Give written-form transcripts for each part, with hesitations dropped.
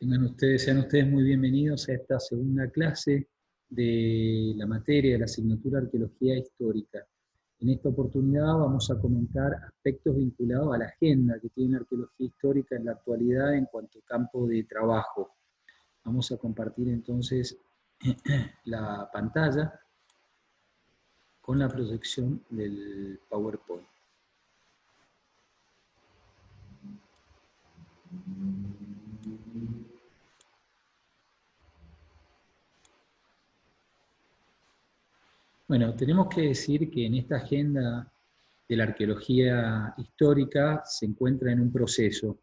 Sean ustedes muy bienvenidos a esta segunda clase de la materia de la asignatura Arqueología Histórica. En esta oportunidad vamos a comentar aspectos vinculados a la agenda que tiene la arqueología histórica en la actualidad en cuanto a campo de trabajo. Vamos a compartir entonces la pantalla con la proyección del PowerPoint. Bueno, tenemos que decir que en esta agenda de la arqueología histórica se encuentra en un proceso.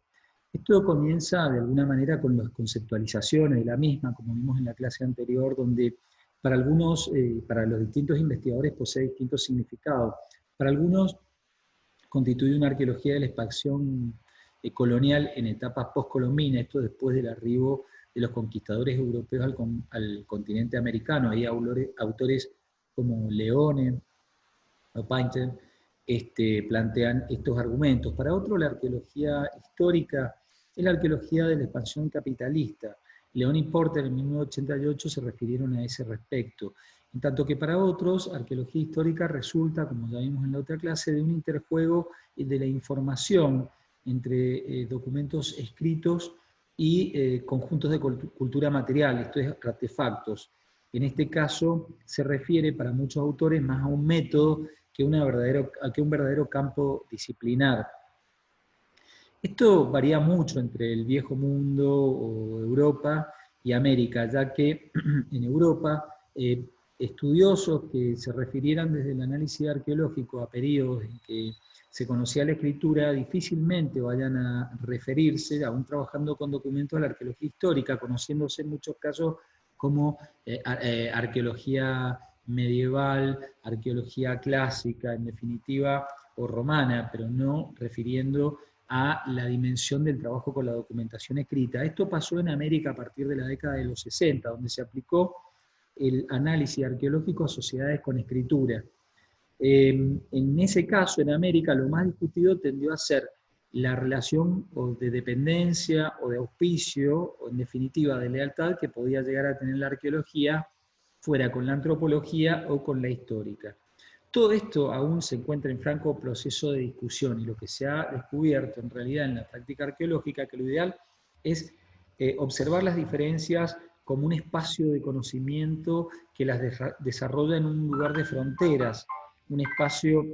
Esto comienza de alguna manera con las conceptualizaciones de la misma, como vimos en la clase anterior, donde para algunos, para los distintos investigadores posee distintos significados. Para algunos constituye una arqueología de la expansión colonial en etapas postcolombinas, esto después del arribo de los conquistadores europeos al continente americano. Hay autores como Leone o Painter plantean estos argumentos. Para otro, la arqueología histórica es la arqueología de la expansión capitalista. León y Porter en 1988 se refirieron a ese respecto. En tanto que para otros, arqueología histórica resulta, como ya vimos en la otra clase, de un interjuego de la información entre documentos escritos y conjuntos de cultura material, esto es, artefactos. En este caso se refiere para muchos autores más a un método que un verdadero campo disciplinar. Esto varía mucho entre el viejo mundo o Europa y América, ya que en Europa estudiosos que se refirieran desde el análisis arqueológico a periodos en que se conocía la escritura difícilmente vayan a referirse, aún trabajando con documentos, a la arqueología histórica, conociéndose en muchos casos como arqueología medieval, arqueología clásica, en definitiva, o romana, pero no refiriendo a la dimensión del trabajo con la documentación escrita. Esto pasó en América a partir de la década de los 60, donde se aplicó el análisis arqueológico a sociedades con escritura. En ese caso, en América, lo más discutido tendió a ser la relación o de dependencia o de auspicio, o en definitiva de lealtad, que podía llegar a tener la arqueología, fuera con la antropología o con la histórica. Todo esto aún se encuentra en franco proceso de discusión, y lo que se ha descubierto en realidad en la práctica arqueológica, que lo ideal es observar las diferencias como un espacio de conocimiento que las desarrolla en un lugar de fronteras, un espacio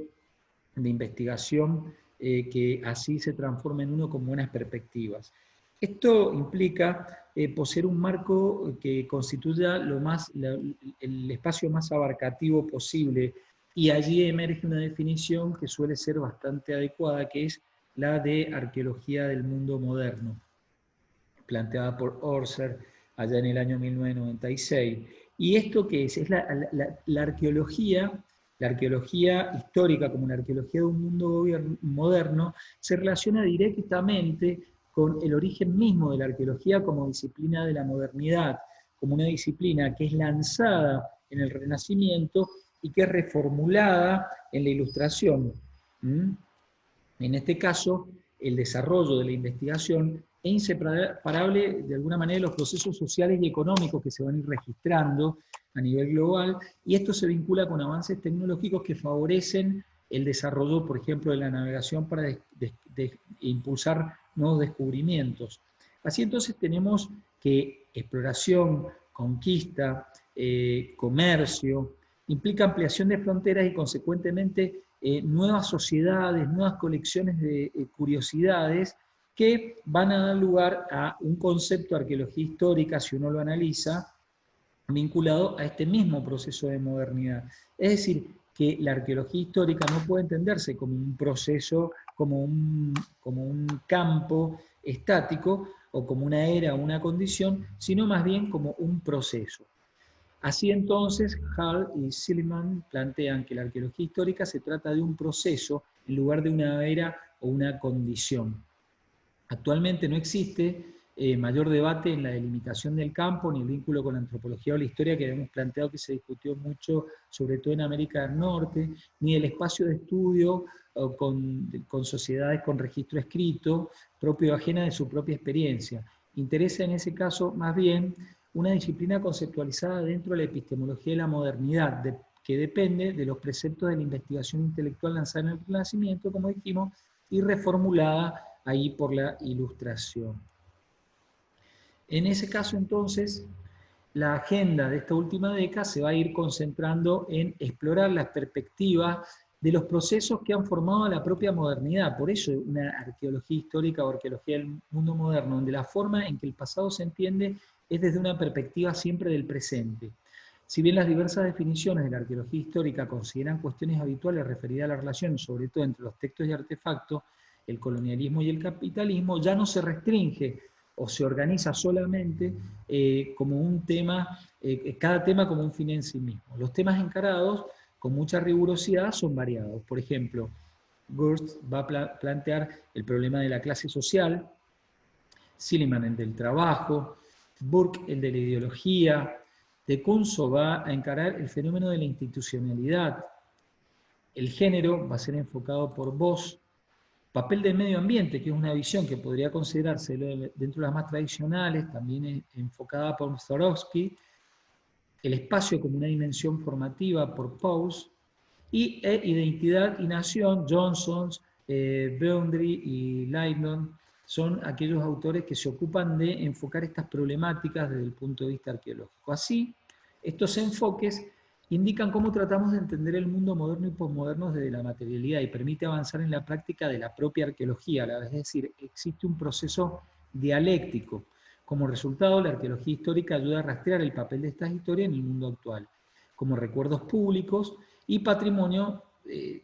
de investigación que así se transforma en uno con buenas perspectivas. Esto implica poseer un marco que constituya el espacio más abarcativo posible, y allí emerge una definición que suele ser bastante adecuada, que es la de arqueología del mundo moderno, planteada por Orser allá en el año 1996. ¿Y esto qué es? Es la arqueología histórica, como la arqueología de un mundo moderno, se relaciona directamente con el origen mismo de la arqueología como disciplina de la modernidad, como una disciplina que es lanzada en el Renacimiento y que es reformulada en la Ilustración. En este caso, el desarrollo de la investigación es inseparable de alguna manera de los procesos sociales y económicos que se van a ir registrando a nivel global, y esto se vincula con avances tecnológicos que favorecen el desarrollo, por ejemplo, de la navegación para impulsar nuevos descubrimientos. Así entonces tenemos que exploración, conquista, comercio, implica ampliación de fronteras y consecuentemente nuevas sociedades, nuevas colecciones de curiosidades que van a dar lugar a un concepto de arqueología histórica, si uno lo analiza, vinculado a este mismo proceso de modernidad. Es decir, que la arqueología histórica no puede entenderse como un proceso, como un campo estático, o como una era o una condición, sino más bien como un proceso. Así entonces, Hall y Silliman plantean que la arqueología histórica se trata de un proceso en lugar de una era o una condición. Actualmente no existe mayor debate en la delimitación del campo ni el vínculo con la antropología o la historia, que habíamos planteado que se discutió mucho, sobre todo en América del Norte, ni el espacio de estudio con sociedades con registro escrito, propio o ajena de su propia experiencia. interesa en ese caso más bien una disciplina conceptualizada dentro de la epistemología de la modernidad, que depende de los preceptos de la investigación intelectual lanzada en el Renacimiento, como dijimos, y reformulada ahí por la Ilustración. En ese caso, entonces, la agenda de esta última década se va a ir concentrando en explorar las perspectivas de los procesos que han formado a la propia modernidad. Por eso una arqueología histórica o arqueología del mundo moderno, donde la forma en que el pasado se entiende es desde una perspectiva siempre del presente. Si bien las diversas definiciones de la arqueología histórica consideran cuestiones habituales referidas a la relación, sobre todo entre los textos y artefactos, el colonialismo y el capitalismo, ya no se restringe o se organiza solamente como un tema, cada tema como un fin en sí mismo. Los temas encarados con mucha rigurosidad son variados. Por ejemplo, Gurst va a plantear el problema de la clase social, Silliman el del trabajo, Burke el de la ideología, de Kunzo va a encarar el fenómeno de la institucionalidad, el género va a ser enfocado por Voss, papel del medio ambiente, que es una visión que podría considerarse dentro de las más tradicionales, también enfocada por Zorowski, el espacio como una dimensión formativa por Pause, y identidad y nación, Johnson, Boundary y Lydon, son aquellos autores que se ocupan de enfocar estas problemáticas desde el punto de vista arqueológico. Así, estos enfoques indican cómo tratamos de entender el mundo moderno y posmoderno desde la materialidad y permite avanzar en la práctica de la propia arqueología, es decir, existe un proceso dialéctico. Como resultado, la arqueología histórica ayuda a rastrear el papel de estas historias en el mundo actual, como recuerdos públicos y patrimonio,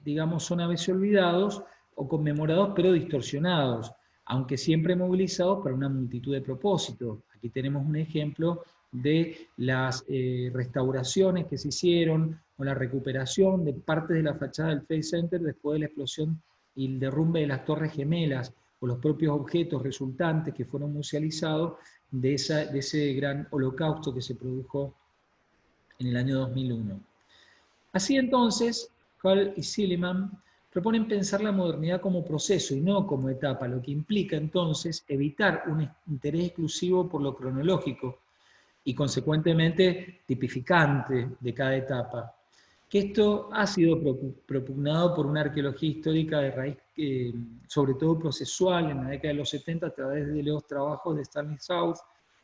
digamos, son a veces olvidados o conmemorados, pero distorsionados, aunque siempre movilizados para una multitud de propósitos. Aquí tenemos un ejemplo de las restauraciones que se hicieron o la recuperación de partes de la fachada del Trade Center después de la explosión y el derrumbe de las Torres Gemelas, o los propios objetos resultantes que fueron musealizados de ese gran holocausto que se produjo en el año 2001. Así entonces, Hall y Silliman proponen pensar la modernidad como proceso y no como etapa, lo que implica entonces evitar un interés exclusivo por lo cronológico y consecuentemente tipificante de cada etapa. Que esto ha sido propugnado por una arqueología histórica de raíz, sobre todo procesual, en la década de los 70 a través de los trabajos de Stanley South,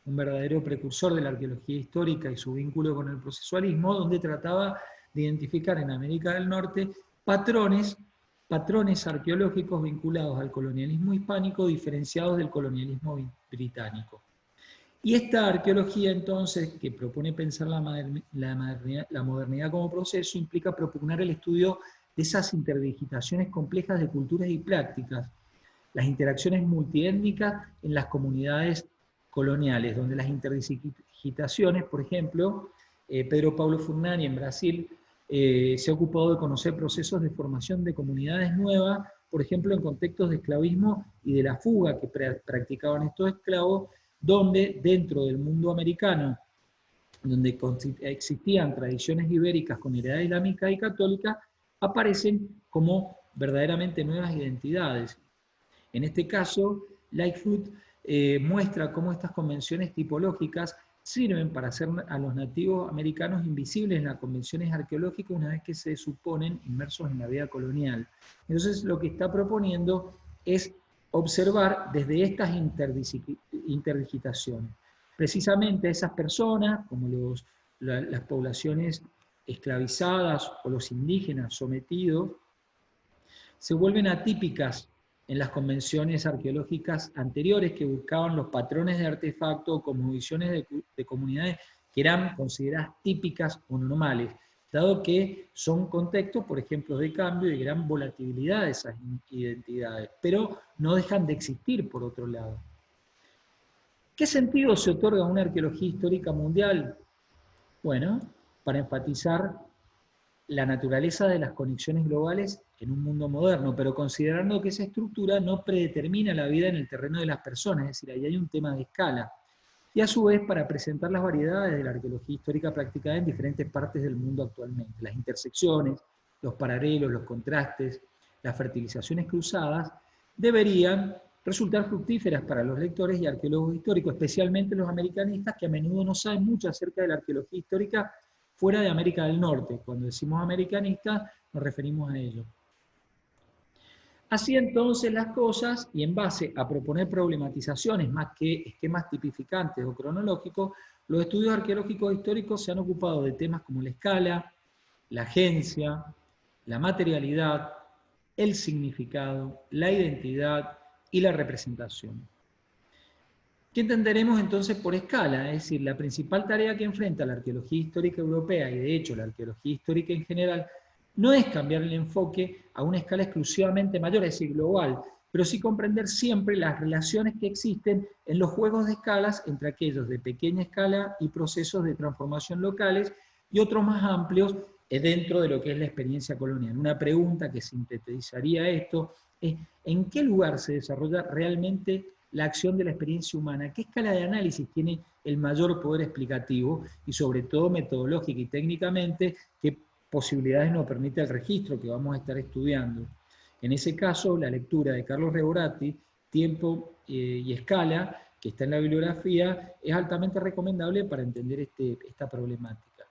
un verdadero precursor de la arqueología histórica y su vínculo con el procesualismo, donde trataba de identificar en América del Norte patrones arqueológicos vinculados al colonialismo hispánico diferenciados del colonialismo británico. Y esta arqueología entonces, que propone pensar la modernidad como proceso, implica propugnar el estudio de esas interdigitaciones complejas de culturas y prácticas, las interacciones multiétnicas en las comunidades coloniales, donde las interdigitaciones, por ejemplo, Pedro Paulo Furnari en Brasil se ha ocupado de conocer procesos de formación de comunidades nuevas, por ejemplo, en contextos de esclavismo y de la fuga que practicaban estos esclavos, donde dentro del mundo americano, donde existían tradiciones ibéricas con heredad islámica y católica, aparecen como verdaderamente nuevas identidades. En este caso, Lightfoot muestra cómo estas convenciones tipológicas sirven para hacer a los nativos americanos invisibles en las convenciones arqueológicas una vez que se suponen inmersos en la vida colonial. Entonces, lo que está proponiendo es observar desde estas interdigitaciones. Precisamente a esas personas, como las poblaciones esclavizadas o los indígenas sometidos, se vuelven atípicas en las convenciones arqueológicas anteriores que buscaban los patrones de artefacto como visiones de comunidades que eran consideradas típicas o normales, dado que son contextos, por ejemplo, de cambio y de gran volatilidad de esas identidades, pero no dejan de existir por otro lado. ¿Qué sentido se otorga a una arqueología histórica mundial? Bueno, para enfatizar la naturaleza de las conexiones globales en un mundo moderno, pero considerando que esa estructura no predetermina la vida en el terreno de las personas, es decir, ahí hay un tema de escala. Y a su vez, para presentar las variedades de la arqueología histórica practicada en diferentes partes del mundo actualmente, las intersecciones, los paralelos, los contrastes, las fertilizaciones cruzadas, deberían resultar fructíferas para los lectores y arqueólogos históricos, especialmente los americanistas, que a menudo no saben mucho acerca de la arqueología histórica fuera de América del Norte. Cuando decimos americanistas, nos referimos a ello. Así entonces las cosas, y en base a proponer problematizaciones más que esquemas tipificantes o cronológicos, los estudios arqueológicos históricos se han ocupado de temas como la escala, la agencia, la materialidad, el significado, la identidad y la representación. ¿Qué entenderemos entonces por escala? Es decir, la principal tarea que enfrenta la arqueología histórica europea, y de hecho la arqueología histórica en general, no es cambiar el enfoque a una escala exclusivamente mayor, es decir, global, pero sí comprender siempre las relaciones que existen en los juegos de escalas entre aquellos de pequeña escala y procesos de transformación locales y otros más amplios dentro de lo que es la experiencia colonial. Una pregunta que sintetizaría esto es: ¿en qué lugar se desarrolla realmente la acción de la experiencia humana? ¿Qué escala de análisis tiene el mayor poder explicativo y sobre todo metodológica y técnicamente qué posibilidades nos permite el registro que vamos a estar estudiando? En ese caso, la lectura de Carlos Reborati, Tiempo y Escala, que está en la bibliografía, es altamente recomendable para entender esta problemática.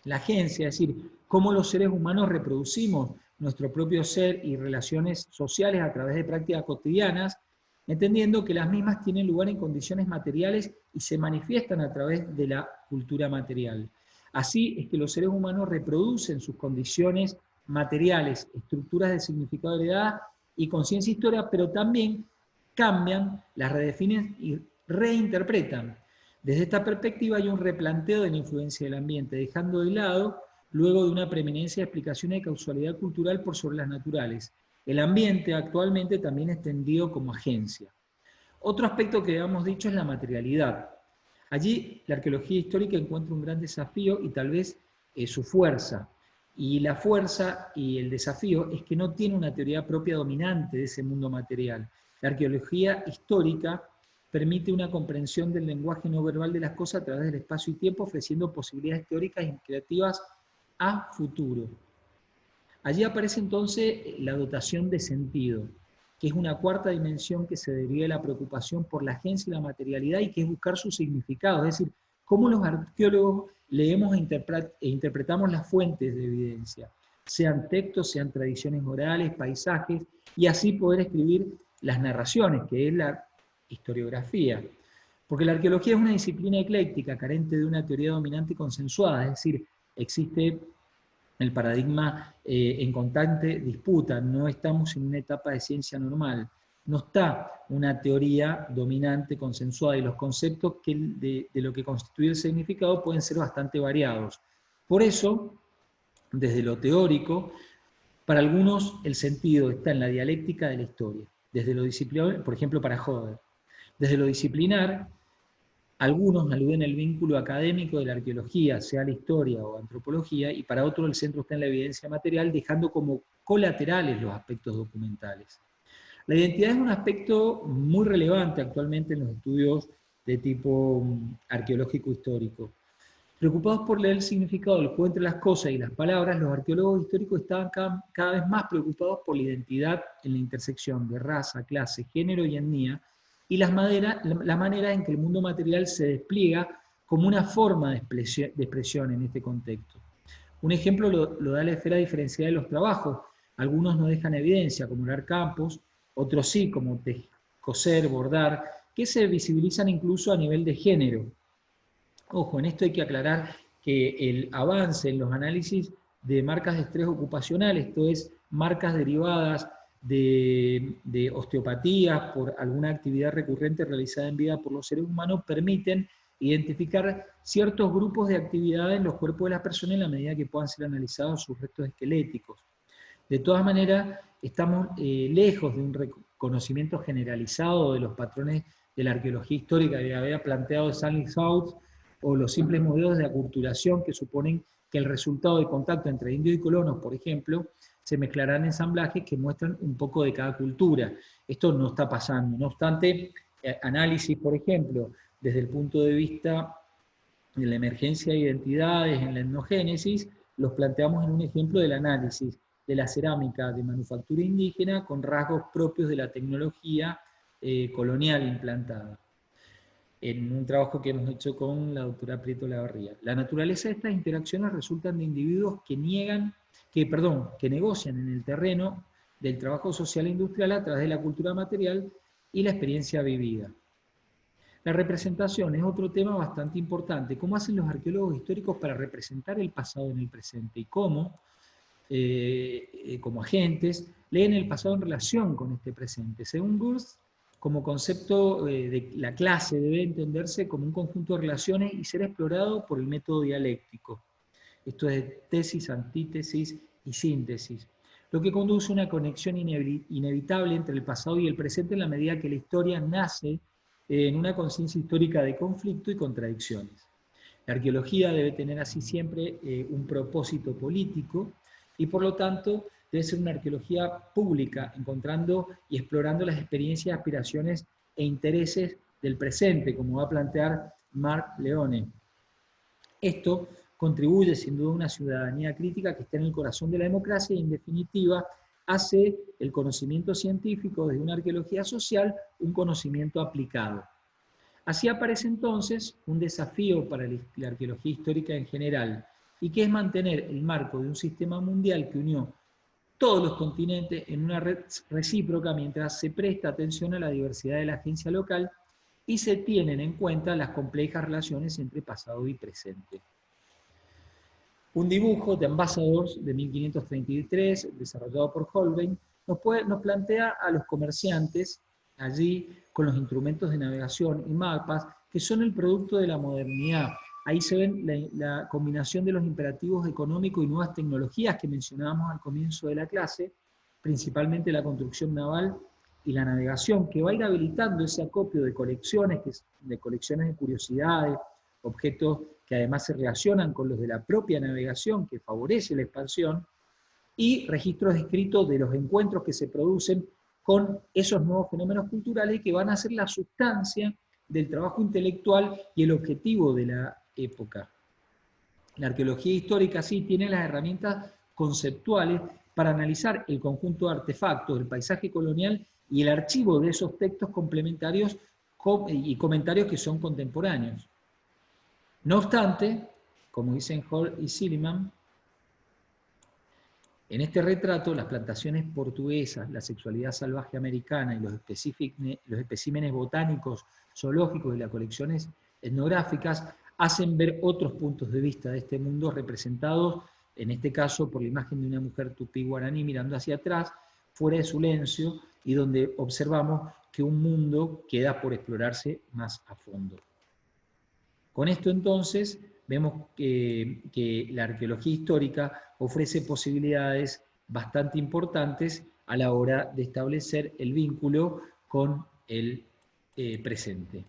La agencia, es decir, cómo los seres humanos reproducimos nuestro propio ser y relaciones sociales a través de prácticas cotidianas, entendiendo que las mismas tienen lugar en condiciones materiales y se manifiestan a través de la cultura material. Así es que los seres humanos reproducen sus condiciones materiales, estructuras de significado heredadas y conciencia histórica, pero también cambian, las redefinen y reinterpretan. Desde esta perspectiva hay un replanteo de la influencia del ambiente, dejando de lado, luego de una preeminencia de explicaciones de causalidad cultural por sobre las naturales. El ambiente actualmente también es entendido como agencia. Otro aspecto que habíamos dicho es la materialidad. Allí la arqueología histórica encuentra un gran desafío y tal vez su fuerza. Y la fuerza y el desafío es que no tiene una teoría propia dominante de ese mundo material. La arqueología histórica permite una comprensión del lenguaje no verbal de las cosas a través del espacio y tiempo, ofreciendo posibilidades teóricas y creativas a futuro. Allí aparece entonces la dotación de sentido, que es una cuarta dimensión que se deriva de la preocupación por la agencia y la materialidad y que es buscar su significado, es decir, cómo los arqueólogos leemos e interpretamos las fuentes de evidencia, sean textos, sean tradiciones orales, paisajes, y así poder escribir las narraciones, que es la historiografía. Porque la arqueología es una disciplina ecléctica, carente de una teoría dominante y consensuada, es decir, existe el paradigma en constante disputa, no estamos en una etapa de ciencia normal, no está una teoría dominante, consensuada, y los conceptos de lo que constituye el significado pueden ser bastante variados. Por eso, desde lo teórico, para algunos el sentido está en la dialéctica de la historia, desde lo disciplinar, por ejemplo para Joder. Desde lo disciplinar, algunos aluden el vínculo académico de la arqueología, sea la historia o antropología, y para otros el centro está en la evidencia material, dejando como colaterales los aspectos documentales. La identidad es un aspecto muy relevante actualmente en los estudios de tipo arqueológico histórico. Preocupados por leer el significado del juego entre las cosas y las palabras, los arqueólogos históricos estaban cada vez más preocupados por la identidad en la intersección de raza, clase, género y etnia, y la manera en que el mundo material se despliega como una forma de expresión en este contexto. Un ejemplo lo da la esfera diferenciada de los trabajos. Algunos no dejan evidencia, como hilar campos, otros sí, como coser, bordar, que se visibilizan incluso a nivel de género. Ojo, en esto hay que aclarar que el avance en los análisis de marcas de estrés ocupacional, esto es, marcas derivadas de osteopatías por alguna actividad recurrente realizada en vida por los seres humanos, permiten identificar ciertos grupos de actividades en los cuerpos de las personas en la medida que puedan ser analizados sus restos esqueléticos. De todas maneras, estamos lejos de un reconocimiento generalizado de los patrones de la arqueología histórica que había planteado Stanley South, o los simples modelos de aculturación que suponen que el resultado de contacto entre indios y colonos, por ejemplo, se mezclarán en ensamblajes que muestran un poco de cada cultura. Esto no está pasando. No obstante, análisis, por ejemplo, desde el punto de vista de la emergencia de identidades en la etnogénesis, los planteamos en un ejemplo del análisis de la cerámica de manufactura indígena con rasgos propios de la tecnología colonial implantada, en un trabajo que hemos hecho con la doctora Prieto Lavarría. La naturaleza de estas interacciones resultan de individuos que negocian en el terreno del trabajo social e industrial a través de la cultura material y la experiencia vivida. La representación es otro tema bastante importante. ¿Cómo hacen los arqueólogos históricos para representar el pasado en el presente? Y cómo, como agentes, leen el pasado en relación con este presente. Según Gurs, como concepto de la clase debe entenderse como un conjunto de relaciones y ser explorado por el método dialéctico. Esto es de tesis, antítesis y síntesis, lo que conduce a una conexión inevitable entre el pasado y el presente en la medida que la historia nace en una conciencia histórica de conflicto y contradicciones. La arqueología debe tener así siempre un propósito político y por lo tanto debe ser una arqueología pública, encontrando y explorando las experiencias, aspiraciones e intereses del presente, como va a plantear Marc Leone. Esto contribuye sin duda a una ciudadanía crítica que está en el corazón de la democracia y en definitiva hace el conocimiento científico desde una arqueología social un conocimiento aplicado. Así aparece entonces un desafío para la arqueología histórica en general, y que es mantener el marco de un sistema mundial que unió todos los continentes en una red recíproca mientras se presta atención a la diversidad de la agencia local y se tienen en cuenta las complejas relaciones entre pasado y presente. Un dibujo de Ambassadors de 1533, desarrollado por Holbein, nos plantea a los comerciantes allí con los instrumentos de navegación y mapas que son el producto de la modernidad. Ahí se ven la combinación de los imperativos económicos y nuevas tecnologías que mencionábamos al comienzo de la clase, principalmente la construcción naval y la navegación, que va a ir habilitando ese acopio de colecciones de curiosidades, objetos que además se relacionan con los de la propia navegación, que favorece la expansión, y registros escritos de los encuentros que se producen con esos nuevos fenómenos culturales que van a ser la sustancia del trabajo intelectual y el objetivo de la época. La arqueología histórica sí tiene las herramientas conceptuales para analizar el conjunto de artefactos, el paisaje colonial y el archivo de esos textos complementarios y comentarios que son contemporáneos. No obstante, como dicen Hall y Silliman, en este retrato las plantaciones portuguesas, la sexualidad salvaje americana y los especímenes botánicos, zoológicos y las colecciones etnográficas hacen ver otros puntos de vista de este mundo representados, en este caso por la imagen de una mujer tupí guaraní mirando hacia atrás, fuera de silencio, y donde observamos que un mundo queda por explorarse más a fondo. Con esto entonces vemos que la arqueología histórica ofrece posibilidades bastante importantes a la hora de establecer el vínculo con el presente.